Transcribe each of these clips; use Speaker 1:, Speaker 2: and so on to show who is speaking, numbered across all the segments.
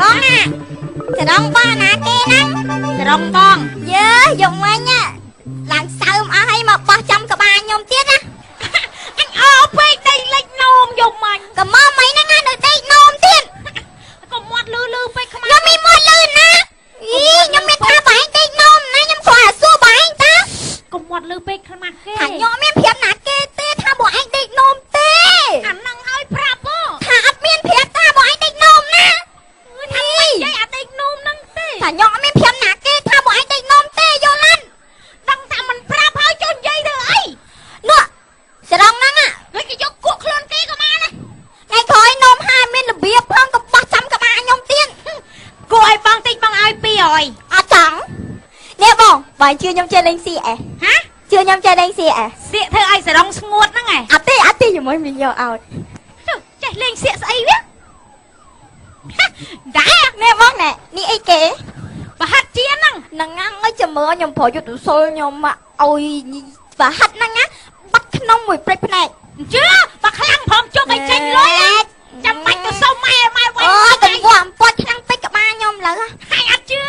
Speaker 1: បងណាសរងបងណាគេហ្នឹងសរងបងយើយកមិញឡើងសើមអស់ហើយមកបោះចំក្បាលខ្ញុំទៀតណាអញអោពេកដេកលេចនោមយកមិញក៏មកមិញហ្នឹងនៅដេកនោមទៀតក៏មាត់លឺពេកខ្មៅខ្ញុំមានមាត់លឺណាអីខ្ញុំមានថាបងដេកនោមណាខ្ញុំគ្រាន់តែសួរបងតាក៏មាត់លឺពេកខ្មាស់គេថាខ្ញុំមានប្រាប់ណាគេទេថាបងឯងដេកនោមទេអាហ្នឹងឲ្យប្រាប់ថាអត់មានប្រាប់ថាបងឯងដេកនោមណាថាមិនយាយអត់ដេកនោមហ្នឹងទេថាខ្ញុំអត់មានប្រាប់ណាគេថាបងឯងដេកនោមទេយល់ណាដឹងថាមិនប្រាប់ហើយចុះនិយាយទៅអីនោះសរងហ្នឹងដូចគេយកគក់ខ្លួនគេក៏បានដែរថ្ងៃក្រោយនោមហាមានរបៀបផងក៏បោះចំក្បាលខ្ញុំទៀតគួរឲ្យបងតិចបងឲ្យ200អត់ចង់នេះបងជឿខ្ញុំចេះលេងសៀកហ៎ជឿខ្ញុំចេះលេងសៀកសៀកធ្វើឲ្យសរងស្ងួតហ្នឹងហ៎អត់ទេជាមួយមានយកឲ្យចេះលេងសៀកស្អីវាដែរនេះបងនេះអីគេប្រហិតជាហ្នឹងឲ្យចាំមើលខ្ញុំប្រយុទ្ធសុលខ្ញុំឲ្យប្រហិតហ្នឹងបាត់ក្នុងមួយព្រឹកភ្នែកជឿបើខ្លាំងផងជប់ឲ្យចេញលុយចាំបាច់ទៅសុំម៉ែវិញអូទៅវត្តអំពត់ឆ្នាំពេជ្រក្បាលខ្ញុំលើហើយអត់ជឿ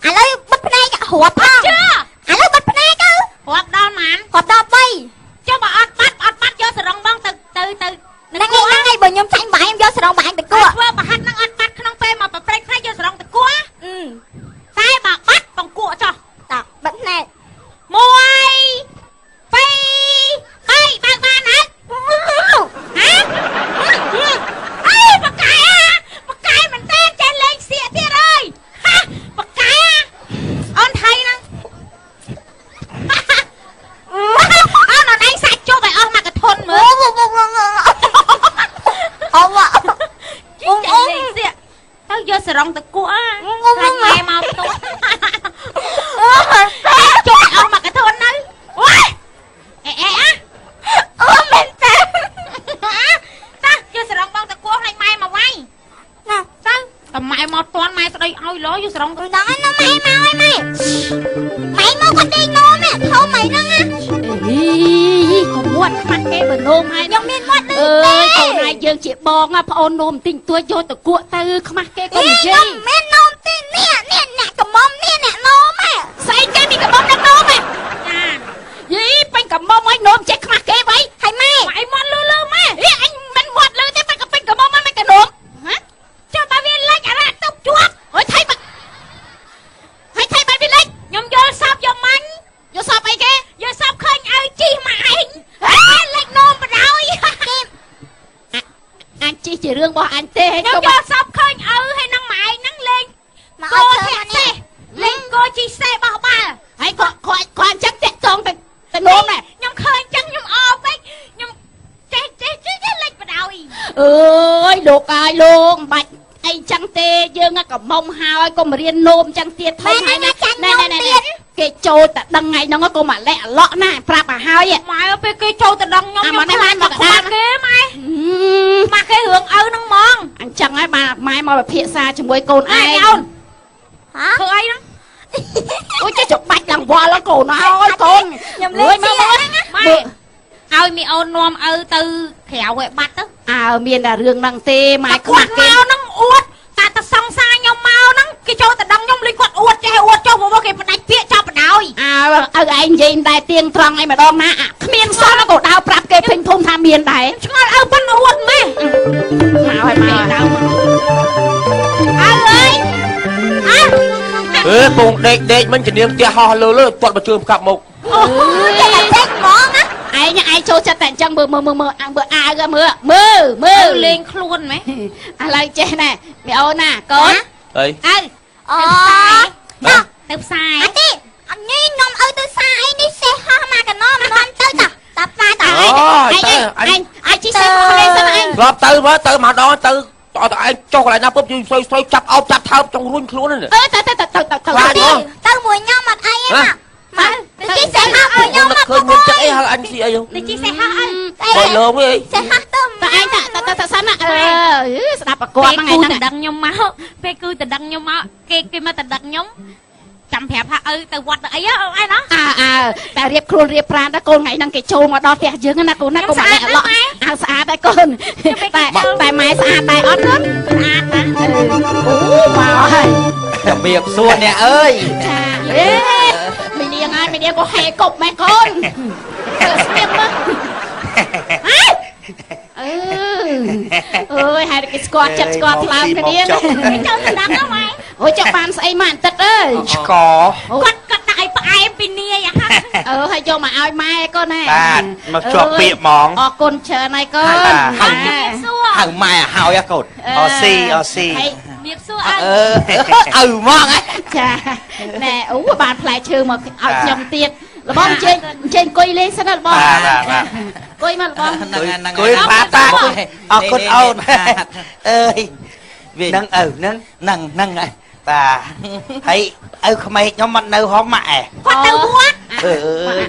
Speaker 1: ទេឥឡូវបិទភ្នែករាប់ផងជឿឥឡូវបិទភ្នែកទៅរាប់ដល់ម៉ានរាប់ដល់3ចុះបើអត់បាត់យកសរងបងទៅហ្នឹងហើយបើខ្ញុំចាញ់បាយខ្ញុំយកសរងបាយទៅគួរធ្វើប្រហិតហ្នឹងអត់បាត់ក្នុងពេលមកប្រព្រឹត្តផ្នែកយកសរងទៅគួរតែបើបាត់បងគួរចុះតើបិទភ្នែក1 2 3បើកបានហើយអីបកាយមិនទេចេះលេងសៀកទៀតអើយបកាយអូនថៃហ្នឹងអូនឯងសាច់ជប់ឲ្យអស់មកកធន់មើលលេងសៀកទៅយកសរងទៅគក់ខ្លាចម៉ែមកផ្ទះជប់ឲ្យអស់មកកធន់នៅអូយអូមែនតើយកសរងបងទៅគក់ឲ្យម៉ែមកវាយណាទៅតែម៉ែមកតន់ម៉ែស្ដីឲ្យលោយកសរងទៅដល់ណាម៉ែមកឲ្យម៉ែមកគាត់ដេកនោមធំម៉ែហ្នឹងកុំមាត់ខ្មាស់គេបើនោមហើយខ្ញុំមានមាត់អើយកូនឯងយើងជាបងប្អូននោមទិញទួចយកទៅគក់ទៅខ្មាស់គេកុំនិយាយមិននោមទេនេះអ្នកកំមុំនេះអ្នកនោមស្អីគេមានកំមុំអ្នកនោមចាយីពេញកំមុំឲ្យនោមចេះខ្មាស់គេវ៉ៃហើយម៉ែមាត់លឺម៉ែអញមិនមាត់លឺទេពេញកំមុំមិនកំនោមចុះបើវាលេចអារ៉ាតុបជាប់ហើយថៃបាត់វាលេចខ្ញុំយល់សពយកមាញ់យកសពអីគេយកសពឃើញឲ្យជីម៉ាឯងលេចនោមបដ ாய் អញជីជារឿងរបស់អញទេខ្ញុំយកសពឃើញឲ្យហើយនឹងម៉ាឯងហ្នឹងលេងមកឲ្យធ្វើនេះលេងគោជីសេះបោះបាល់ហើយគាត់អញ្ចឹងតាក់តងទៅនោមដែរខ្ញុំឃើញអញ្ចឹងខ្ញុំអពេកខ្ញុំចេះលេចបដ ாய் អើយលោកអាយលោកមិនបាច់អីចឹងទេយើងកំមុំហើយកុំរៀននោមចឹងទៀតថៃថ្ងៃណាណែគេចូលតែដឹងថ្ងៃហ្នឹងកុំអាលែកអាឡក់ណាប្រាប់ឲ្យហើយម៉ែពេលគេចូលតែដឹងខ្ញុំមកនេះមកដាគេម៉ែមកគេរឿងឪហ្នឹងហ្មងអញ្ចឹងហើយបាទម៉ែមកពិភាក្សាជាមួយកូនឯងអូនធ្វើអីហ្នឹងអូចេះចុកបាច់ឡើងវល់កូនអើយកូនខ្ញុំលេងមកឲ្យមីអូននាំឪទៅក្រៅឲ្យបាត់ទៅមានតែរឿងហ្នឹងទេម៉ែខ្វះគេហ្នឹងអួតតែសង្សារខ្ញុំមកហ្នឹងគេចូលតែដឹងខ្ញុំលេងគាត់អួតចេះអួតចុះមកគេផ្ដាច់ពាក្យចាប់បដ ாய் ឪឯងនិយាយតែទៀងត្រង់អីម្ដងណាគ្មានសោះក៏ដើរប្រាប់គេពេញភូមិថាមានដែរឆ្ងល់ឪប៉ុណ្ណឹងអួតម៉ែមកឲ្យមកដើរអើយពងដេកមិនជំនាញផ្ទះហោះលើទាត់មកជើងកាប់មុខអូតែដេកហ្មងណាឯងចូលចិត្តតែអញ្ចឹងមើលអាវមើលលេងខ្លួនម៉េចឥឡូវចេះណែមីអូនណាកូនអើទៅផ្សារអត់ទេអត់ញីនំឪទៅផ្សារអីនេះសេះហោះមកកណោមនំទៅតាផ្សារតើឯងជីសេះហោះនេះសិនឯងធ្លាប់ទៅមកទៅម្ដងទៅអត់ឯងចុះកន្លែងណាពុបយូរស្រួយចាប់អោបចាប់ថើបចង់រុញខ្លួនហ្នឹងទៅមួយខ្ញុំអត់អីទេមកជីសេះហោះឲ្យខ្ញុំមកឃើញមានចិត្តអីហៅអញស៊ីអីជីសេះហោះអញបើលើងអីសេះហោះទៅឯងតាសិនណាស្ដាប់ប្រកបហ្នឹងឯងដឹងខ្ញុំមកពេលគឺតដឹងខ្ញុំមកគេមកតដឹងខ្ញុំចាំប្រាប់ថាឪទៅវត្តទៅអីអូឯណោះតែរៀបខ្លួនរៀបប្រាណដល់កូនថ្ងៃហ្នឹងគេចូលមកដល់ផ្ទះយើងណាកូនណាកុំអាឡែអាឡក់ស្អាតហើយកូនតែម៉ែស្អាតតែអត់ហ្នឹងស្អាតណាអូ
Speaker 2: เบียบส่วนเนี่ยเอ้ย
Speaker 1: ចាអេមីនាងហើយមីនាងក៏ហែកប់ម៉ែកូនទៅស្ទាបមកអឺអើយហេតុគេស្គាល់ចិត្តស្គាល់ថ្លើមគ្នាចូលទៅដល់ណាម៉ែអូយចុះបានស្អីមកអន្តិតអើយ
Speaker 3: ឆ្ក
Speaker 1: គាត់ដាក់ឲ្យផ្អែមពីនាយហ่ะហើយយកមកឲ្យម៉ែកូនណា
Speaker 3: បាទមកជាប់ពាក្យហ្មង
Speaker 1: អរគុណច្រើនហើយកូន
Speaker 2: ហៅម៉ែហើយកូន
Speaker 3: អស៊ី
Speaker 1: មៀបសួរ
Speaker 2: ឪហ្មង
Speaker 1: ចាណែអូបានផ្លែឈើមកឲ្យខ្ញុំទៀតល្បងចេញអង្គុយលេងសិនល្បងអង្គុយមកល្បង
Speaker 3: អង្គុយបាទតាអរគុណអូនអើយនឹងឪនឹងហើយបាទហើយឪក្មេកខ្ញុំមកនៅហមម៉ាក់
Speaker 1: គាត់ទៅវត្ត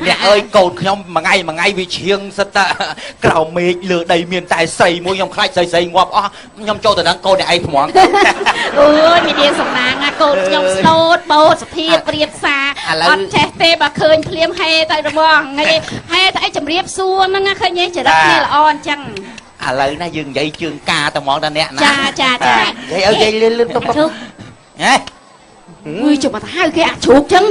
Speaker 2: អ្នកអើយកូនខ្ញុំមួយថ្ងៃវាឈៀងសិតតែក្រៅមេឃលើដីមានតែស្រីមួយខ្ញុំខ្លាចស្រីងាប់អស់ខ្ញុំចូលទៅដល់កូនអ្នកឯងថ្មង
Speaker 1: អូយមាននាងសំណាងកូនខ្ញុំស្លូតបោសភាពព្រាបសារអត់ចេះទេបើឃើញភ្លាមហេទៅរបងថ្ងៃហេទៅអីជំរាបសួរហ្នឹងឃើញចរិតគ្នាល្អអញ្ចឹង
Speaker 2: ឥឡូវណាយើងនិយាយជើងការតែហ្មងតាអ្នកណា
Speaker 1: ចា
Speaker 3: និយាយឲ្យនិយាយលឿនទៅហេ
Speaker 1: អុយជុំមកទៅហៅគេអាជ្រូកចឹង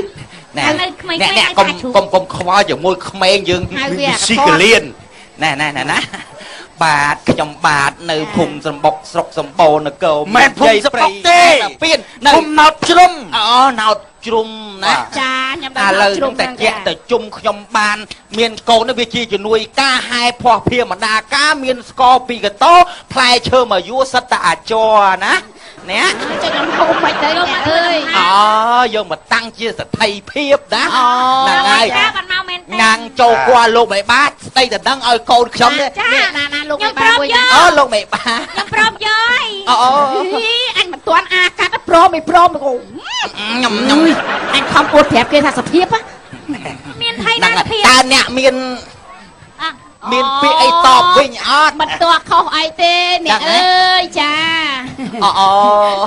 Speaker 2: អ្នកកុំខ្វល់ជាមួយក្មេងយើងស៊ីកលៀនណែបាទខ្ញុំបាទនៅភូមិសំបុកស្រុកសំបូរនគរ
Speaker 3: មិនភូមិសំបុកទេ
Speaker 2: ពៀន
Speaker 3: ភូមិណោតជ្រុំ
Speaker 2: ណោតជ្រុំណា
Speaker 1: ចាខ្ញុំដល់
Speaker 2: ឥឡូវតែជាក់ទៅជុំខ្ញុំបានមានកូននេះវាជាជំនួយការហែភ័ស្តុភារម្ដាការមានស្ករពីកតោផ្លែឈើមកយួរសិតតែអាចរណាអ្នក
Speaker 1: ចុះខ្ញុំហូបមិនទៅអ្នកអើយ
Speaker 2: យកមកតាំងជាសទ្ធិភាពណា
Speaker 1: ហ្នឹងហើយ
Speaker 2: ណាងចូលគាត់លោកមេបាស្ដីតែដឹងឲ្យកូនខ្ញុំ
Speaker 1: នេះណាលោកមេបាមួយ
Speaker 2: លោកមេបា
Speaker 1: ខ្ញុំព្រមយកអញមិនទាន់អាកាត់ព្រមមិនគូ
Speaker 2: ខ្ញុំ
Speaker 1: អញខំអួតប្រាប់គេថាសភាពមានថៃណាសភាព
Speaker 2: តើអ្នកមានពាក្យអីតបវិញអត់
Speaker 1: មិនទាស់ខុសអីទេអ្នកអើយចា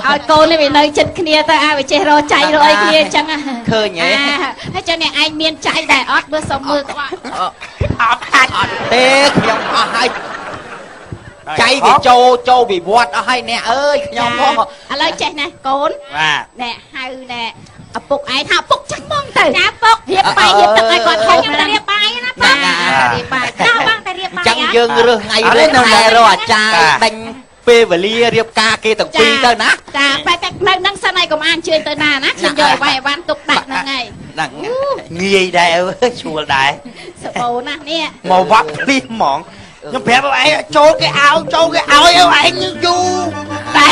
Speaker 1: ឲ្យកូននេះវានៅចិត្តគ្នាទៅវាចេះរកចៃរកអីគ្នាអញ្ចឹង
Speaker 2: ឃើញហ៎
Speaker 1: ហើយចឹងអ្នកឯងមានចៃដែរអត់មើលសុំមើលទៅ
Speaker 2: អត់ទេខ្ញុំអស់ហើយចៃវាចូលវិវត្តអស់ហើយអ្នកអើយខ្ញុំផង
Speaker 1: ឥឡូវចេះណាកូន
Speaker 3: បាទ
Speaker 1: ណែហៅណែឪពុកឯងថាឪពុកចាស់ហ្មងទៅចាពុករៀបបាយរៀបទឹកឲ្យគាត់ខ្ញុំទៅរៀបបាយណាប៉ារៀបបាយដល់បងទៅរៀបបាយ
Speaker 2: អញ្ចឹងយើងរើសថ្ងៃរើសថ្ងៃរកអាចារ្យដេញពេលវេលារៀបការគេទាំងពីរទៅណា
Speaker 1: ចាបែបតែនៅនឹងសិនហើយកុំអានជឿទៅណាខ្ញុំយកឲ្យវាយទុកដាក់ហ្នឹងហើយ
Speaker 2: ហ្នឹង
Speaker 3: ងាយដែរឈួលដែរ
Speaker 1: សបោណាស់នេះ
Speaker 3: មកវត្តភ្លីហ្មងខ្ញុំប្រាប់ឲ្យឯងចូលគេឲ្យឯងយូរតែ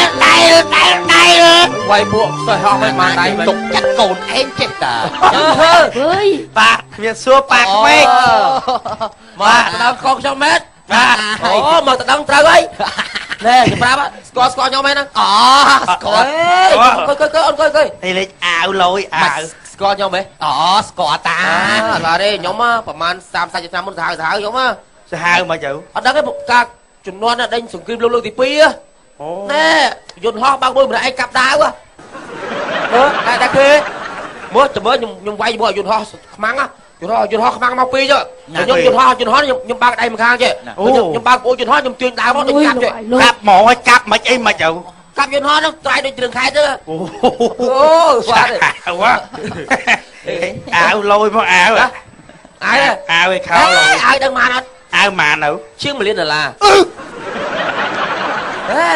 Speaker 2: វាយពួកសិស្សហោះមិនបានដៃទុកចាត់កូនឯងចេះតា
Speaker 1: អើយ
Speaker 3: ប៉ាគ្មានសួរប៉ាក្មេក
Speaker 2: មកដល់កូនខ្ញុំមែន
Speaker 3: បាទ
Speaker 2: មកទៅដឹងត្រូវហើយណែខ្ញុំប្រាប់ស្គាល់ខ្ញុំមែនហ្នឹងស្គាល់អង្គុយ
Speaker 3: នេះលេខអាវលយអាវ
Speaker 2: ស្គាល់ខ្ញុំមែនស្គាល់តាអត់ទេខ្ញុំប្រហែល30ឆ្នាំមុនទៅហៅខ្ញុំ
Speaker 3: សាហាវមកទៅ
Speaker 2: អត់ដឹងទេការជំនាន់ដេញសង្គ្រាមលោកទី2ណែយន្តហោះបើកមួយម្នាក់ឯងកាប់ដាវតែគេមើលចាំមើលខ្ញុំវាយមកយន្តហោះខ្មាំងយន្តហោះខ្មាំងមកពីចុះខ្ញុំយន្តហោះខ្ញុំបើកដៃម្ខាងចេះខ្ញុំបើកអូយន្តហោះខ្ញុំទាញដាវមកដូចកាប់ចេះ
Speaker 3: កាប់មកឲ្យកាប់មិនអីមិនទៅ
Speaker 2: កាប់យន្តហោះហ្នឹងត្រៃដូចរឿងខែទៅ
Speaker 3: ស្អាតអាវលយមកអាវឯខោលយ
Speaker 2: អាវដឹងបានអត់
Speaker 3: អាវម៉ានទៅ
Speaker 2: ជាង$1 លានហេ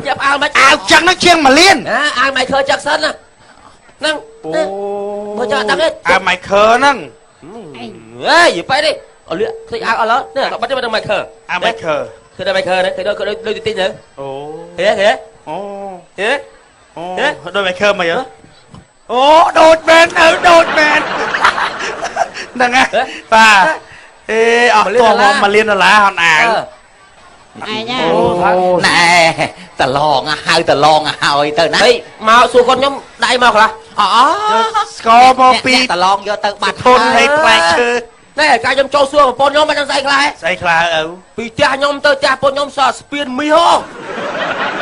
Speaker 2: ចាប់អាវមិន
Speaker 3: អាវចឹងហ្នឹងជាង$1 លាន
Speaker 2: អាវមិនខើចាក់សិនណាហ្នឹងមើលចាដឹងទេ
Speaker 3: អាវមិនខើហ្នឹង
Speaker 2: ហេយីបែរនេះអលឿឃើញអាវអឡនេះបាត់ទៅមិនខើ
Speaker 3: អាវមិនខើ
Speaker 2: ឃើញតែមិនខើនេះឃើញដូចទីទៅ
Speaker 3: អូ
Speaker 2: ហេ
Speaker 3: អូដូចមិនខើមកយើអូដូចមែនដូចមែនហ្នឹងហ៎ប៉ាអត់តមក$1 លានហនអាវ
Speaker 1: ឯង
Speaker 2: ណែតឡងហៅតឡងហើយទៅណាមកសួរគាត់ខ្ញុំដៃមកខ្លះ
Speaker 3: ស្គាល់មកពី
Speaker 2: តឡងយកទៅបាត់
Speaker 3: ធនឲ្យផ្លែឈើ
Speaker 2: ណែកាលខ្ញុំចូលសួរប្រពន្ធខ្ញុំមិនដឹងស្អីខ្លះ
Speaker 3: ស្អីខ្លះឪ
Speaker 2: ពីផ្ទះខ្ញុំទៅផ្ទះប្រពន្ធខ្ញុំសោះស្ពានមីហ៎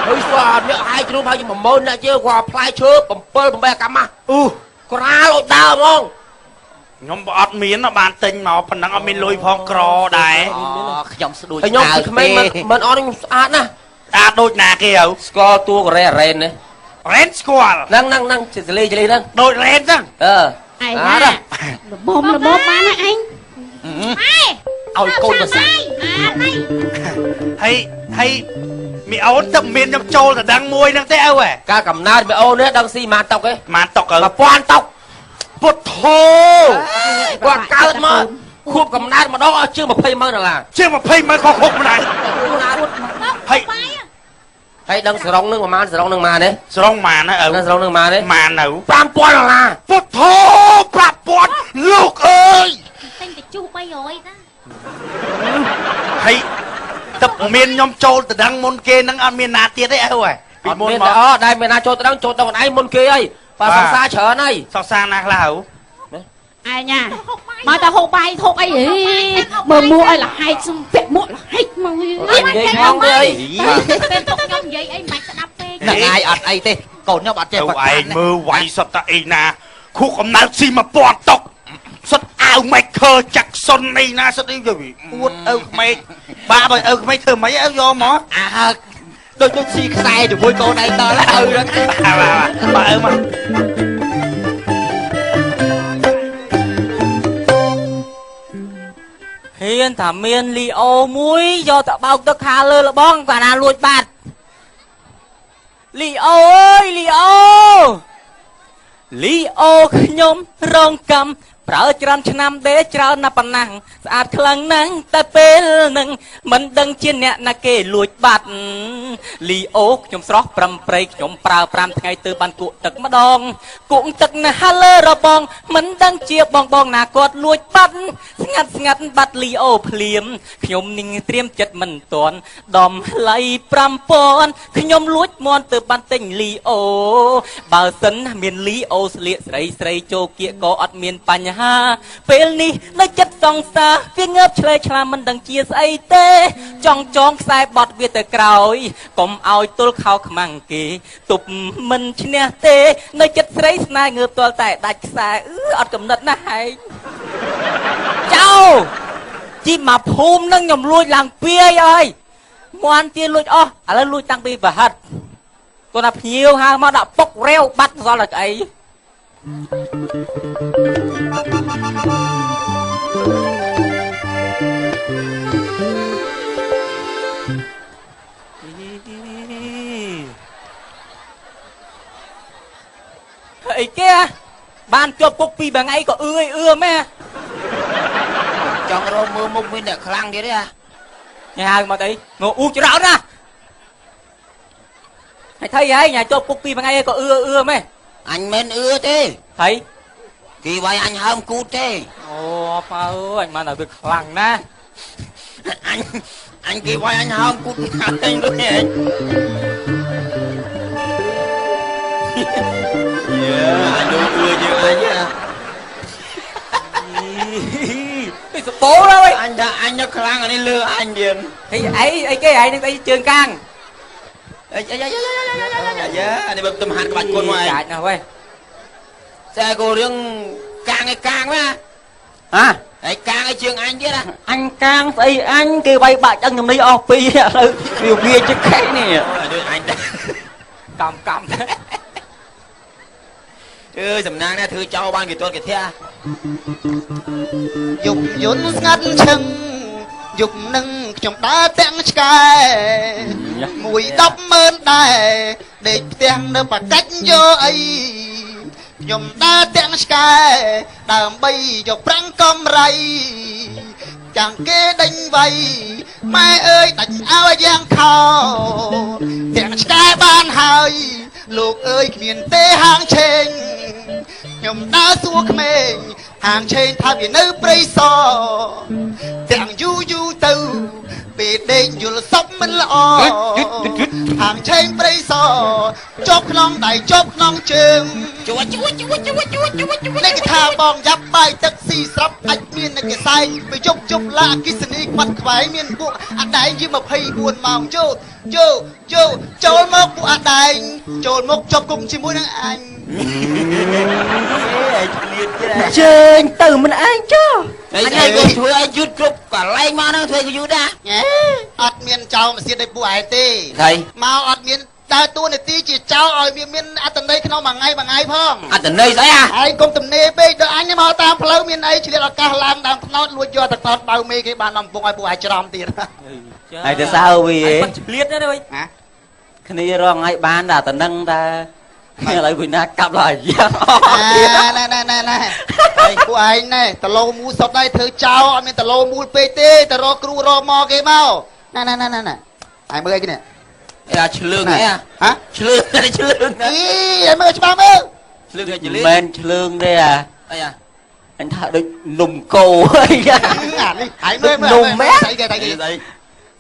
Speaker 2: ហើយស្គាល់អ្នកឯងជ្រុំហើយ10000អ្នកជើគាត់ផ្លែឈើ7 8កម្មក្រាលឲ្យដើរហ្មង
Speaker 3: ខ្ញុំអត់មានបានទិញមកប៉ុណ្ណឹងអត់មានលុយផងក្រដែរ
Speaker 2: ខ្ញុំស្ដួយខ្ញុំក្មេងមិនអត់ខ្ញុំស្អាតណាស់
Speaker 3: ស្អាតដូចណាគេឪ
Speaker 2: ស្គាល់តួកូរ៉េអរ៉េននេះ
Speaker 3: rén squall
Speaker 2: ហ្នឹងចលីហ្នឹង
Speaker 3: đôi rén đó
Speaker 2: អឺ
Speaker 1: ឯណាលបំបានណាអញ
Speaker 2: ឲ្យកូនមកសា
Speaker 3: hay mẹ ôn tập miền nhầm trâu là đang môi đang té âu à
Speaker 2: ការកំណើតមីអូននេះដឹងស៊ីម៉ាតុកឯង
Speaker 3: mà tộc ở
Speaker 2: 1000តុក
Speaker 3: bột thô
Speaker 2: គាត់កើតមកខួបកំណើតម្ដងអស់ជាង$200,000
Speaker 3: chưa mà phê mới khó khúc mà này
Speaker 2: ហើយដឹងសរងនឹងប្រហែលសរងនឹងម៉ានទេ
Speaker 3: song mà nó ở
Speaker 2: ដឹងសរងនឹងម៉ានទេ
Speaker 3: mà nấu
Speaker 2: $5,000
Speaker 3: bột thô bạc bột lục ơi
Speaker 1: តែទៅជុះ300តា
Speaker 3: hay tập miền nhom trâu từ đang môn kê năng ăn miền nà tiết đấy âu à
Speaker 2: អត់មានតែអត់ដែរមានណាចូលទៅដឹងចូលទៅខ្លួនឯងមុនគេអីបើសង្សារច្រើនហើយ
Speaker 3: sao sang nạc là hấu
Speaker 1: ឯញ៉ាមកតែហូបបាយហូបអីមើលមួឲ្យលហែកសុំពាក់មួលហែកមក
Speaker 2: អញនិយាយផងទៅអី
Speaker 1: ពេលទុកខ្ញុំនិយាយអីមិនស្ដាប់ទេ
Speaker 4: នឹងអាយអត់អីទេកូនខ្ញុំអត់ចេះ
Speaker 3: đâu
Speaker 4: បាត់
Speaker 3: ai mơ quay sọt ta ấy nà khúc ông nào xì mà bọt tộc sọt áo mạch khờ chặt son này nà sọt đi rồi uất âu mày ba bởi âu mày thơ mấy áo do mó
Speaker 4: ដូចស៊ីខ្សែជាមួយកូនឯងតឡើយហ្នឹង
Speaker 3: bà âu mà
Speaker 5: ហ៊ានថាមានលីអូមួយយកទៅបោកទឹកខាលើលបងគាត់ណាលួចបាត់លីអូអើយលីអូខ្ញុំរងកម្មប្រើច្រើនឆ្នាំដេច្រើនណាស់ប៉ុណ្ណាស្អាតខ្លាំងណាស់តែពេលនឹងមិនដឹងជាអ្នកណាគេលួចបាត់លីអូខ្ញុំស្រស់ប្រំប្រៃខ្ញុំប្រើ5ថ្ងៃទៅបានគក់ទឹកម្ដងគក់ទឹកណាស់លើរបងមិនដឹងជាបងណាគាត់លួចបាត់ស្ងាត់បាត់លីអូភ្លាមខ្ញុំនឹងត្រៀមចិត្តមិនតាន់ដំឡៃ5000ខ្ញុំលួចមន់ទៅបានទិញលីអូបើសិនមានលីអូស្លៀកស្រីចូលគៀកក៏អត់មានបញ្ហាពេលនេះនៅចិត្តសង្សារវាងើបឆ្លេឆ្លាមមិនដឹងជាស្អីទេចង់ខ្សែបត់វាទៅក្រោយកុំឲ្យទល់ខោខ្មាំងគេទប់មិនឈ្នះទេនៅចិត្តស្រីស្នេហ៍ងើបទាល់តែដាច់ខ្សែអត់កំណត់ណាស់ហែងចៅជីមកភូមិនឹងខ្ញុំលួចឡើងពីអើយមន់ទាលួចអស់ឥឡូវលួចតាំងពីប្រហិតគាត់ថាភ្ញៀវហៅមកដាក់ពុករាវបាត់សល់តែស្អី អីគេបានជាប់គុកពីរថ្ងៃក៏អឿមែន
Speaker 4: ចង់រកមើលមុខមានអ្នកខ្លាំងទៀតទេ
Speaker 5: ញ៉ាហៅមកអីងអ៊ូច្រើនណាស់ហើយថៃហើយញ៉ាជាប់គុកពីរថ្ងៃក៏អឿមែន
Speaker 4: អញមិនអឿទេ
Speaker 5: ថៃ
Speaker 4: គេវាយអញហើមគូតទេ
Speaker 5: អូប៉ាអើយអញបានតែវាខ្លាំងណាស់
Speaker 4: អញគេវាយអញហើមគូតខាងឯងដូចឯង
Speaker 3: anh đưa như thế nhá
Speaker 5: ពីសបោឡើយ
Speaker 4: anh nó khlang anh lừa anh điền
Speaker 5: អីគេហើយនឹងអីជើងកាំង
Speaker 4: anh đi bấm tâm hạt bạch con ngoài
Speaker 5: ចាច់ណាស់វ៉េ
Speaker 4: xe cô riêng càng quá
Speaker 5: hả
Speaker 4: ấy càng ấy trường anh biết à
Speaker 5: អញកាំងស្អីអញគេវាយបាក់ចឹងខ្ញុំនេះអស់ពីឥឡូវវាជិះខេនេះ
Speaker 4: anh
Speaker 5: កំ
Speaker 4: ơi sầm nang nè thư cho ban kỳ tuần kỳ thea
Speaker 6: dụcយន្តស្ងាត់ឈឹងdụcនឹងខ្ញុំដើរទាំងឆ្កែមួយ100000ដែរដេកផ្ទះនៅបកាច់យកអីខ្ញុំដើរទាំងឆ្កែដើម្បីយកប្រាំងកំរៃចាំងគេដេញវាយម៉ែអើយដាច់ឲ្យយ៉ាងខោទាំងឆ្កែបានហើយលោកអើយគ្មានទេហាងឆេងខ្ញុំដើរសួរក្មេងហាងឆេងថាវានៅព្រៃសរទាំងយូរទៅពេលដេកយល់សពមិនល្អហាងឆេងព្រៃសរជាប់ក្នុងដៃជាប់ក្នុងជើងជួនេះគេថាបងយ៉ាប់បាយទឹកស៊ីស្រាប់អាចមានតែគេសែងទៅជប់ឡាអគិសនីខ្វាត់ខ្វែងមានពួកអដែងជា24ម៉ោងចូលមកពួកអដែងចូលមកជប់គុំជាមួយនឹងអញ
Speaker 5: ជើញទៅមិនឯងចុះ
Speaker 4: anh ơi cô thuê anh chút cục cả lay mà nó thuê cái chút đã
Speaker 6: អត់មានចោលមកសៀតឲ្យពួកឯងទេ
Speaker 4: thầy
Speaker 6: មកអត់មាន ដើរតួនាទីជាចៅឲ្យវាមានអត្តន័យក្នុងមួយថ្ងៃផង
Speaker 2: អត្តន័យស្អីអា
Speaker 6: ហើយកុំទំនេរពេកដល់អញមកតាមផ្លូវមានអីឆ្លៀតឱកាសឡើងដើមថ្នោតលួចយកទឹកតោតបៅមេគេបានដំពងឲ្យពួកឯងច្រំទៀត
Speaker 5: ហើយទៅសើវាមិនឆ្លៀតណាវិញ
Speaker 6: ណា
Speaker 5: គ្នារងឲ្យបានតែតំណឹងតែឥឡូវវិញណាកាប់ឡើយយ៉ាង
Speaker 6: ណែហើយពួកឯងណែតឡូមូលសុតដែរធ្វើចោលអត់មានតឡូមូលពេកទេទៅរកគ្រូរកមកគេមកណែហើយមើលអីគេនេះ
Speaker 2: អាឆ្លឿងអីអា
Speaker 6: ហ៎
Speaker 2: ឆ្លឿងឆ្លឿង
Speaker 6: អីឲ្យមើលច្បាស់មើល
Speaker 2: ឆ្លឿងចលី
Speaker 5: មិនឆ្លើងទេអា
Speaker 2: អីអា
Speaker 5: អញថាដូចនំកោអី
Speaker 6: អានេះហើយមើលស្អីគេ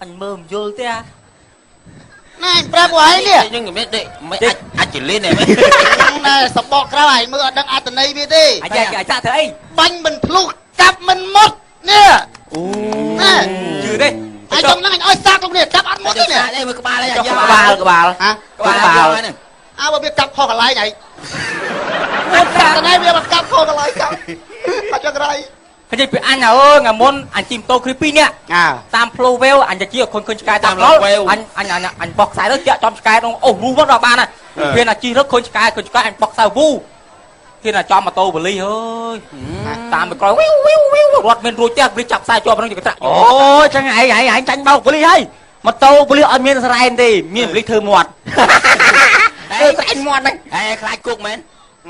Speaker 5: អញមើលមិនយល់ទេអា
Speaker 6: ណែប្រាប់ពួកឯងនេះ
Speaker 2: nhưng mà biết đấy mấy anh chỉ lên này mấy
Speaker 6: ណែសបកក្រៅហើយមើលអត់ដឹងអត្តន័យវាទេ
Speaker 5: អាយ៉ាអាចាធ្វើអី
Speaker 6: បាញ់មិនភ្លុះកាប់មិនមុតនេះ
Speaker 5: អូ
Speaker 6: ណែ
Speaker 5: ជឿទេ
Speaker 6: អញចង់ហ្នឹងអញឲ្យសាកលោកនេះកាប់អត់មុតទេនេះ
Speaker 2: đây mà cái ba đây
Speaker 5: ចុះ
Speaker 2: à
Speaker 5: ក្បាលក្បាល
Speaker 6: ហ៎
Speaker 2: cái ba này
Speaker 6: អើបើវាកាប់ខុសកន្លែងហើយអត់កាប់តែវាមកកាប់ខុសកន្លែងកាប់អត់ចង្រៃ
Speaker 5: ឃើញពីអញអើងាមុនអញជីមតោគ្រី2នាក់
Speaker 6: អើ
Speaker 5: តាមផ្លូវវេវអញទៅជាឃើញឆ្កែតាមផ្លូវអញបោះខ្សែទៅចាក់ចំឆ្កែនោះអូរូមកដល់បានហើយពេលណាជីរឹកឃើញឆ្កែអញបោះខ្សែវូពេលណាចំម៉ូតូបលីអើយតាមទៅក្រោយវីវរត់មានរួចទេវាចាប់ខ្សែជាប់ហ្នឹងជាកត្រាក់អូចឹងឯងចាញ់បោកបលីហើយម៉ូតូបលីអត់មានសរ៉ែនទេមានបលីធ្វើមាត់ធ្វើស្រែនមាត់ហ្នឹង
Speaker 2: ê khai cục mến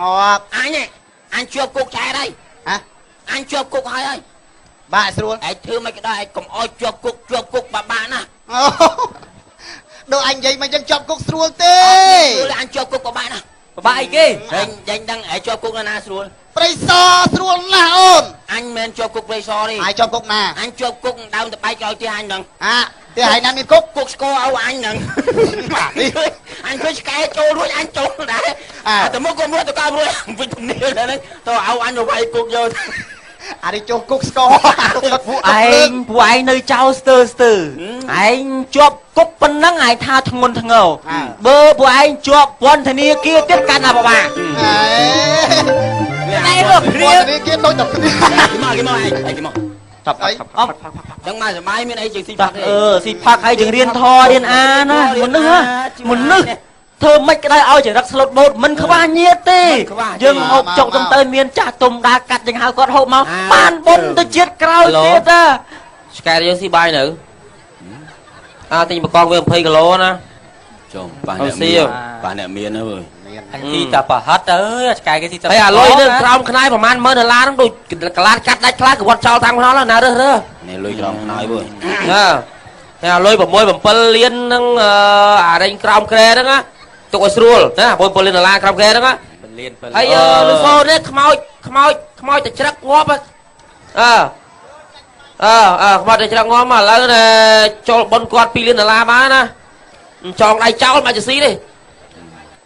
Speaker 6: ងាប់
Speaker 2: anh này anh chưa cục trái đây
Speaker 6: ហ៎
Speaker 2: anh chưa cục hay ơi
Speaker 6: បាក់ស្រួល
Speaker 2: anh thưa mấy cái đây cầm oi chưa cục bà bạn à
Speaker 6: ដូចអញនិយាយមកចឹងជាប់គុកស្រួលទេ
Speaker 2: là anh chưa cục bà bạn à
Speaker 5: បបាក់អីគេ
Speaker 2: anh đang ở cho cục là na xuống
Speaker 6: ព្រៃសស្រួលណាស់អូន
Speaker 2: anh men cho cục đây so đi
Speaker 6: ហើយជាប់គុកណា
Speaker 2: anh cho cục đau tập bay cho tia anh đừng
Speaker 6: ទេហើយណាមានគុក
Speaker 2: cục score áo anh đừng anh cứ cái trôi luôn anh trôi đấy tụi mua con mua tụi cao luôn vì tụi nhiều đấy tụi áo anh rồi bay cục vô
Speaker 6: អានេះចូលគុកស្គរ
Speaker 5: ពួកឯងនៅចោលស្ទើឯងជាប់គុកប៉ុណ្ណឹងឯងថាធ្ងន់ធ្ងរបើពួកឯងជាប់ពន្ធនាគារទៀតកាន់តែពិបាក
Speaker 6: ណែរកព្រានេះគេដូចតែគ្នា
Speaker 2: cái mò anh cái mò
Speaker 6: tập ấy
Speaker 2: chẳng mà giờ mai miền ấy chừng xí
Speaker 5: តា
Speaker 2: phạt
Speaker 5: ស៊ីផាក់ឲ្យយើងរៀនធរៀនអាណាមនុស្សធ្វើមិនក្តៅឲ្យចរិតស្លូតបូតមិនខ្វះញាតទេយើងហូបចុកទៅមានចាស់ទុំដើរកាត់យ៉ាងហៅគាត់ហូបមកបានបុណ្យទៅជាតិក្រោយទៀតតា
Speaker 2: ឆ្កែយើងស៊ីបាយនៅទិញបកងវា20គីឡូណាចុះបាទអ្នកមានហើយ
Speaker 5: អញទីតាប្រហិតអើយឆ្កែគេទីតា
Speaker 2: ហើយអាលុយនឹងក្រោមខ្នាយប្រហែល$10000ហ្នឹងដូចកលាតកាត់ដាច់ខ្លះគាត់ចោលតាមខ្នល់ណារើសនេះលុយក្រោមខ្នាយវើហើយអាលុយ6 7លានហ្នឹងអារែងក្រោមក្រែហ្នឹងណាទុកឲ្យស្រួលណា$7លានក្រោមក្រែហ្នឹងណាហើយលុយសូនេះខ្មោចទៅច្រឹកងាប់ខ្មោចទៅច្រឹកងាប់មកឥឡូវចូលប៉ុនគាត់$2លានបានណាចងដៃចោលមកជស៊ីទេ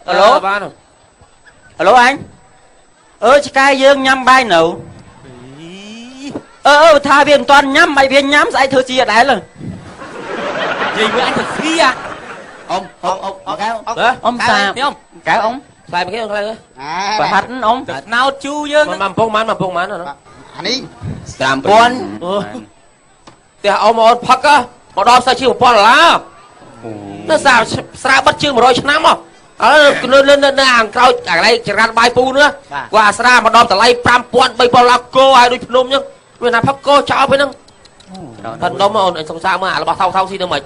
Speaker 2: អាឡូបាន
Speaker 5: អាឡូអញឆ្កែយើងញ៉ាំបាយនៅថាវាមិនតាន់ញ៉ាំបាយវាញ៉ាំស្អែកធ្វើជាដែរលើនិយាយវាអញទៅស៊ីអា
Speaker 2: អ៊ំកែវ
Speaker 5: អ៊ំសាខ្ញុំកែវអ៊ំ
Speaker 2: ខ្លាយមកគេខ្លាយ
Speaker 5: ប្រហិតអ៊ំណោតជូយើង
Speaker 2: មកពងម៉ានអា
Speaker 6: នេះ
Speaker 2: $5000ផ្ទះអ៊ំអូនផឹកមកដល់សាច់ជា$1000ទៅស្រាបិទជាង100ឆ្នាំមកឥឡូវនៅអាងក្រោយអាកន្លែងចរានបាយពូnữaគាត់អាស្រាមកដល់តម្លៃ$5000 $3000ឡាគោឲ្យដូចភ្នំអញ្ចឹងវាណាផឹកគោចោលពេលហ្នឹងផឹកដុំអូនសង្សារមើលអារបស់ថោកស៊ីទៅមិន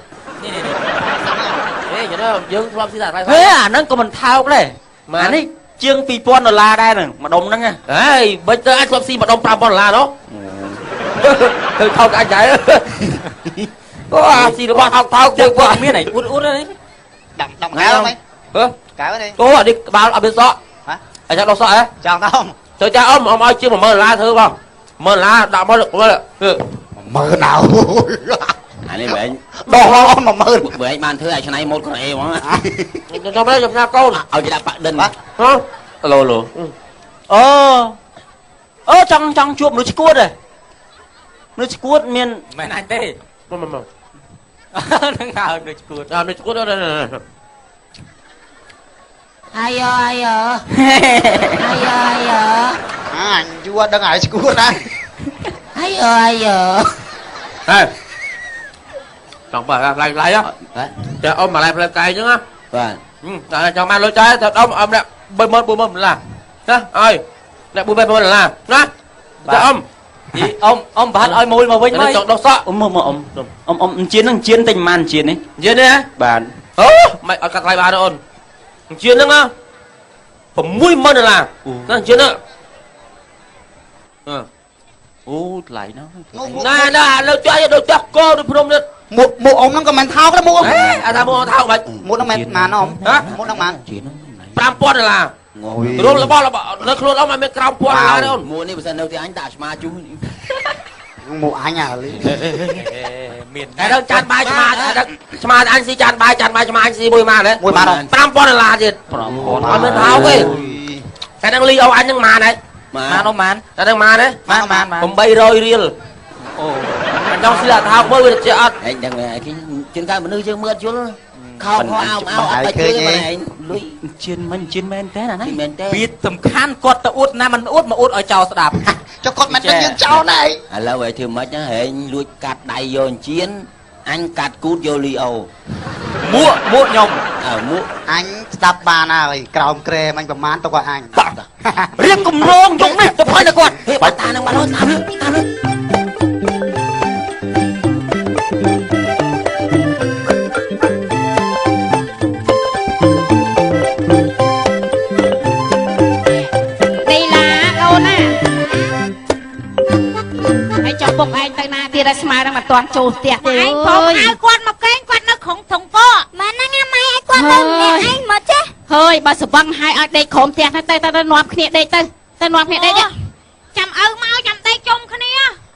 Speaker 2: នេះយើងធ្លាប់ស៊ីតែអា
Speaker 5: ហ្នឹងក៏មិនថោកដែរអានេះជាង$2000ដែរហ្នឹងម្ដុំហ្នឹង
Speaker 2: ហើយបិទទៅអាចធ្លាប់ស៊ីម្ដុំ$5000នោះទៅថោកអាចដែរអូអាស៊ីរបស់ថោកយើងគាត់
Speaker 5: មានអីអ៊ុតនេះ
Speaker 6: ដាក់កែវហ្នឹងកែវនេះ
Speaker 2: អូអានេះក្បាលអត់មានសក់អាចារ្យដុសសក់ហ៎
Speaker 6: ចង់តោ
Speaker 2: ទៅចាអ៊ំឲ្យជាង$10000ធ្វើបង$10000ដាក់មក
Speaker 6: 10000ណា
Speaker 2: អានេះបែង
Speaker 6: ដោះអស់10000
Speaker 2: បែងបានធ្វើឲ្យឆ្នៃម៉ូតកូរ៉េហ្មងខ្ញុំទៅខ្ញុំថាកូនឲ្យគេដាក់ប៉ាក់ដិនហ៎ឡូ
Speaker 5: ចង់ជួបមនុស្សឈួតហ៎មនុស្សឈួតមានមិនអញទេ
Speaker 2: មក
Speaker 5: នឹងហៅមនុស្សឈួត
Speaker 2: មនុស្សឈួត
Speaker 1: អាយអញ
Speaker 6: យួរដឹងហើយឈួតណា
Speaker 1: អាយ
Speaker 2: ហេចង់បើឡាយតែអ៊ំមកឡាយផ្លែកាយអញ្ចឹងណាបាទ cho mang lối trái thật ông nè bơi mơn là nè ơi nè bơi mơn là nè cho
Speaker 5: ông bà ơi môi mà vinh
Speaker 2: mới chọn đâu sợ
Speaker 5: ông chiến tình màn chiến ấy
Speaker 2: chiến đi á
Speaker 5: bạn
Speaker 2: mày ở cắt lại bà đó ôn chiến đó á phẩm mũi mơn là nó chiến đó
Speaker 5: lại nó
Speaker 2: nè lối trái đâu chắc cô được không được
Speaker 6: một ông nó còn mình thao cái mua
Speaker 2: ta mua thao mày
Speaker 6: một nó mệt mà nó
Speaker 2: hả
Speaker 6: một nó mà
Speaker 2: pram pon là rồi là bao là nó luôn ông mày pram pon là đâu
Speaker 4: mua này bây giờ đâu thì anh đã mà chú
Speaker 6: một anh à
Speaker 5: miền
Speaker 2: cái đó chan bài mà anh si chan bài mà anh si mùi mà đấy
Speaker 6: mùi mà đâu
Speaker 2: pram pon là gì ông mới thao cái đang ly ông anh đang mà này
Speaker 5: mà nó màn
Speaker 2: ta đang mà đấy
Speaker 5: mà
Speaker 2: ผมbay rồi riêng anh trong là thao mới được chưa
Speaker 4: anh đang cái trên cái mà nơi chưa mưa chú không áo ở chơi mà này lưới
Speaker 5: ជឿនមិនជឿនមែនទេណាណា
Speaker 4: មែនទេ
Speaker 5: វាសំខាន់គាត់ទៅអួតណាមិនអួតមកអួតឲ្យចោលស្ដាប់
Speaker 6: cho con mẹយើងចោលណែ
Speaker 4: ឥឡូវឲ្យធ្វើម៉េចហែងលួចកាត់ដៃយកជៀនអញកាត់គូតយកលីអូ
Speaker 5: មួកខ្ញុំ
Speaker 4: មួក
Speaker 6: អញស្ដាប់បានហើយក្រោមក្រែមិនប្រមាណទៅក៏អញ
Speaker 5: រៀងគម្រោងយកនេះទៅឲ្យគាត់
Speaker 4: ហេបាត់តានឹងបាត់ហើយតាមនេះ
Speaker 1: ពុកឯងទៅណាទៀតឲ្យស្មានឹងមិនតាន់ចូលផ្ទះទេឯងផងឲ្យគាត់មកកេងគាត់នៅក្នុងធុងកម៉ែហ្នឹងម៉ែឲ្យគាត់ទៅឯងមកចេះហើយបើសបឹងឲ្យឲ្យដេកក្រុមផ្ទះទៅនាំគ្នាដេកទៅនាំគ្នាដេកចាំឪមកចាំដេកជុំគ្នា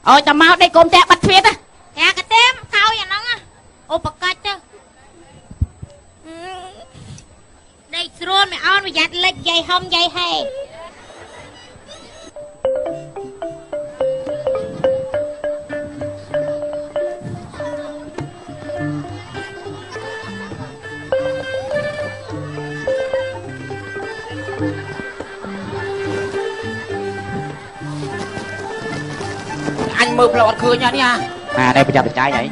Speaker 1: អូចាំមកដេកក្រុមផ្ទះបាត់ទ្វារទៅយ៉ាកទេមកោយអាហ្នឹងឧបកាច់ទៅដេកស្រួលមិនអោនប្រយ័ត្នលិចយាយហំយាយហេ
Speaker 2: anh mơ lọt cười nha đi
Speaker 6: đây bây giờ trái vậy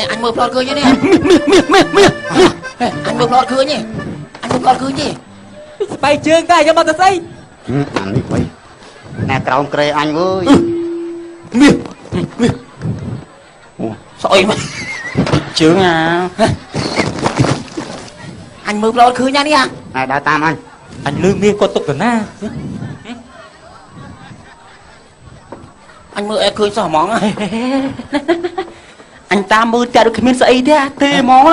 Speaker 4: anh mơ lọt cười nha đi anh mơ lọt cười nhỉ anh mơ lọt cười nhỉ
Speaker 5: ស្បែកជើងតែយកមកទៅស្អី
Speaker 6: អានេះវិញណែក្រោមក្រែអញអើយ
Speaker 4: ស្អុយមក
Speaker 5: ជើងអា
Speaker 4: anh mơ lọt cười nha đi
Speaker 6: ណែដើរតាមអញ
Speaker 5: អញលឺមាសគាត់ទុកទៅណា
Speaker 4: anh mơ em cười sao món á
Speaker 5: អញតាមមើលតែដូចគ្មានស្អីទេទេហ្មង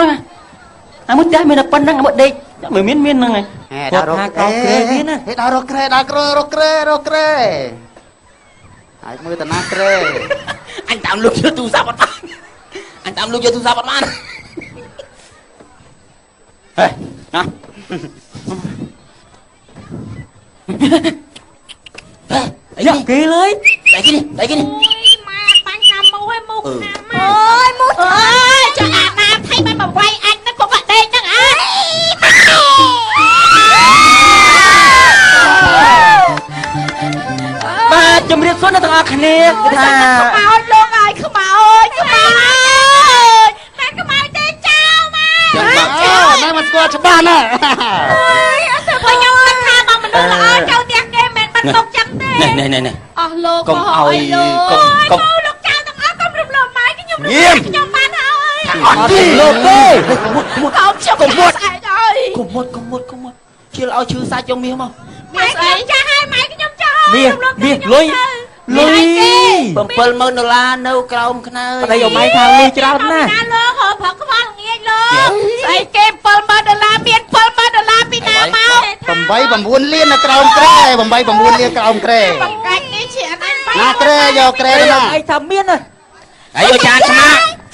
Speaker 5: អាមួយតែមានតែប៉ុណ្្នឹងអាមួយដេកមិនមានហ្នឹងហើយគាត់ថាកោក្រែវាណា
Speaker 6: ហេដើររកក្រែហើយមើលតាណាក្រែ
Speaker 4: anh tạm lục cho tu sao bắt bạn anh tạm lục cho tu sao bắt bạn
Speaker 5: ហេណា
Speaker 4: Đấy
Speaker 5: គេលើយ
Speaker 4: Đấy cái đi
Speaker 1: ម៉ែបាញ់តាមមូឲ្យមូខាំអូយមូអើយចុះអាណាថៃបានបវាយអញហ្នឹងក៏បាក់ដេកហ្នឹងអើយ
Speaker 5: បាទជំរាបសួរអ្នកទាំងអស់គ្នាថា
Speaker 1: ខ្មោចលោកអើយខ្មោចតែខ្មោចទេចោលម៉ែ
Speaker 6: ណែមកស្គាល់ច្បាស់ណា
Speaker 1: អើយអត់ទៅខ្ញុំគិតថាមកមនុស្សល្អចូលផ្ទះគេមិនបានຕົកចឹងទេ
Speaker 4: này
Speaker 1: អស់លោក
Speaker 4: កុំឲ្យកុំ
Speaker 1: លោកចៅទាំងអស់កុំរំលងម៉ែខ្ញុំ
Speaker 4: ញៀម
Speaker 1: ខ្ញុំបានហើយ
Speaker 5: អត់ទេលោកទេ
Speaker 1: កុំជុំកុំមុតស្អែកអើយ
Speaker 4: Cùng một Chưa là ao chư sai trong miếng mà
Speaker 1: ម៉ែខ្ញុំចាស់ហើយម៉ែខ្ញុំចាស់
Speaker 5: មាសលុយ
Speaker 4: Bầm phân mơn đô la nâu còng khăn ơi
Speaker 5: តែយកម៉ៃថាលុយច្រើនណាស់
Speaker 1: ណាលោកហៅផឹកខ្វល់ងាយលោកស្អីគេ$70000មាន$70000ពីណាមក
Speaker 6: 8 9លាននៅក្រោមក្រែ8 9លានក្រោមក្រែ
Speaker 1: បង្កាច់នេះជាអត់បាន
Speaker 6: ណាក្រែយកក្រែណា
Speaker 5: អីថាមានណា
Speaker 4: Ấy vô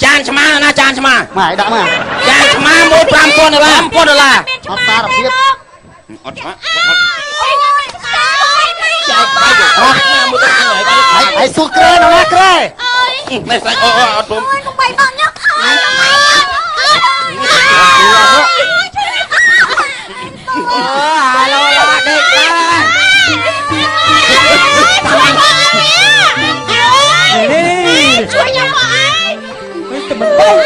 Speaker 4: chan chma na chan chma
Speaker 6: មកឲ្យដាក់មក
Speaker 4: chan chma mua $5,000
Speaker 1: មានច្បាស់ទេលោក
Speaker 4: $5,000
Speaker 6: អត់សារភាព
Speaker 4: Ọt chma
Speaker 1: អូយចាយ
Speaker 4: Chạy bay mua cái này
Speaker 6: ឲ្យសួរក្រែណាក្រែ
Speaker 1: អើយ
Speaker 4: Mày phải ọt bùm
Speaker 1: អូយកបីបងញ៉ាំអើយជួយខ្ញុំមកអើយ
Speaker 5: ទៅមិនបាយ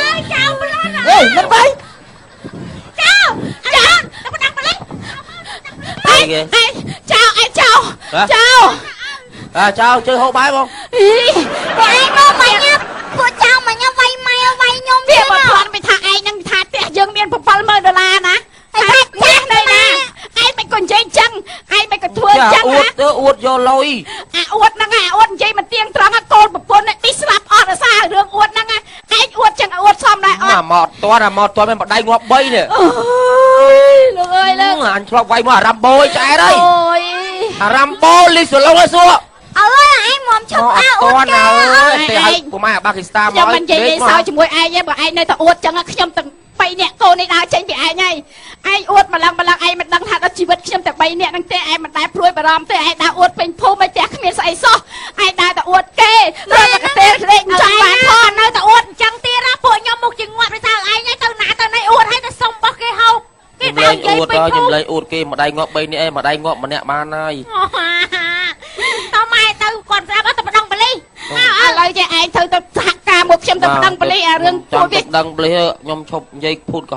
Speaker 5: នឹងទៅ
Speaker 1: ចៅមិនដឹងប៉លិសអីចៅចៅ
Speaker 2: ចៅជើហូបបាយបង
Speaker 1: អីតែឯងមកមកញ៉ាំពួកចៅមកញ៉ាំវាយម៉ែវាយខ្ញុំវាមកផ្លាន់មិនថាឯងនឹងថាផ្ទះយើងមាន$70000ណាថាផ្ទះនៅណាឯងមិនក៏និយាយចឹងឯងមិនក៏ធ្វើចឹង
Speaker 2: អួតទៅអួតយកលុយ
Speaker 1: អាអួតហ្នឹងអាអួតនិយាយមិនទៀងត្រង់កូនប្រពន្ធនេះស្លាប់អត់រសាររឿងអួតហ្នឹងឯងអួតចឹងអួតសមដែរអត់
Speaker 2: មកតន់មកតន់មិនបដៃងាប់3នេះ
Speaker 1: អូយលោកអើយលោក
Speaker 2: អញឆ្លប់វាយមកអារ៉ាំបូឆ្អែតអើយ
Speaker 1: អូយ
Speaker 2: អារ៉ាំបូលីសឡុងឲ្យសួរ
Speaker 1: អើយឯងមកឈប់អើអួតគេ
Speaker 2: ទៅឲ្យពុកម៉ែអាបាគីស្តានមក
Speaker 1: ខ្ញុំមិននិយាយសើជាមួយឯងទេបើឯងនៅតែអួតចឹងខ្ញុំទាំង3នាក់កូននេះដើរចេញពីឯងហើយឯងអួតម្លឹងឯងមិនដឹងថាដល់ជីវិតខ្ញុំតែ3នាក់ហ្នឹងទេឯងមិនដែលព្រួយបារម្ភទេឯងដើរអួតពេញភូមិឲ្យផ្ទះគ្មានស្អីសោះឯងដើរតែអួតគេរត់តែទេលេងចង់បានផននៅតែអួតចឹងទៀតណាពួកខ្ញុំមុខជាងាប់ដោយសារឯងទៅណាទៅណៃអួតឲ្យតែសុំបោះគេហូបគេដើរនិយាយពេញភូមិ
Speaker 2: ខ្ញុំលេងអួតគេម្ដាយងាប់3នេះឯងម្ដាយងាប់ម្នាក់បានហើយ
Speaker 1: តើម៉ែទៅគាត់ស្រាប់ទៅប្តឹងប៉ូលីសឥឡូវចេះឯងត្រូវទៅសហការមកខ្ញុំទៅប្តឹងប៉ូលីសអារឿង
Speaker 2: ចាំទៅដឹងប៉ូលីសខ្ញុំឈប់និយាយភូតក៏